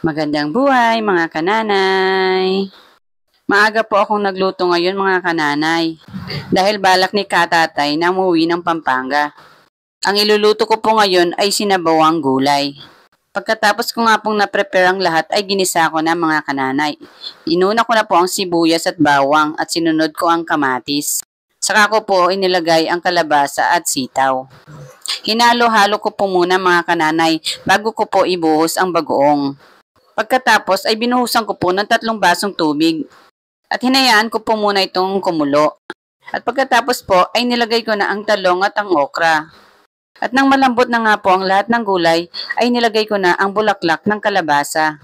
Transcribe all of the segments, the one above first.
Magandang buhay mga kananay! Maaga po akong nagluto ngayon mga kananay dahil balak ni katatay na umuwi ng Pampanga. Ang iluluto ko po ngayon ay sinabawang gulay. Pagkatapos ko nga pong na-prepare ang lahat ay ginisa ko na mga kananay. Inuna ko na po ang sibuyas at bawang at sinunod ko ang kamatis. Saka ko po inilagay ang kalabasa at sitaw. Hinalo-halo ko po muna mga kananay bago ko po ibuhos ang bagoong. Pagkatapos ay binuhusan ko po ng 3 basong tubig at hinayaan ko po muna itong kumulo. At pagkatapos po ay nilagay ko na ang talong at ang okra. At nang malambot na nga po ang lahat ng gulay ay nilagay ko na ang bulaklak ng kalabasa.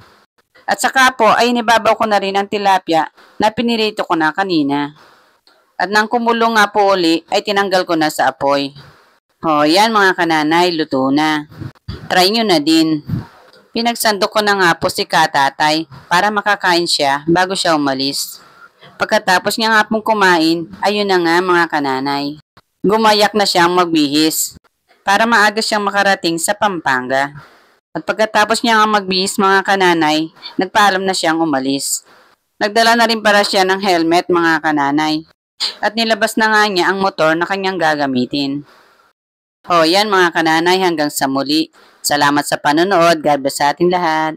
At saka po ay nibabaw ko na rin ang tilapia na pinirito ko na kanina. At nang kumulo nga po uli ay tinanggal ko na sa apoy. O yan mga kananay, luto na. Try nyo na din. Pinagsandok ko na nga po si katatay para makakain siya bago siya umalis. Pagkatapos niya nga pong kumain, ayun na nga mga kananay. Gumayak na siyang magbihis para maaga siyang makarating sa Pampanga. At pagkatapos niya nga magbihis mga kananay, nagpaalam na siyang umalis. Nagdala na rin para siya ng helmet mga kananay. At nilabas na nga niya ang motor na kanyang gagamitin. O yan mga kananay, hanggang sa muli. Salamat sa panonood. God bless sa ating lahat.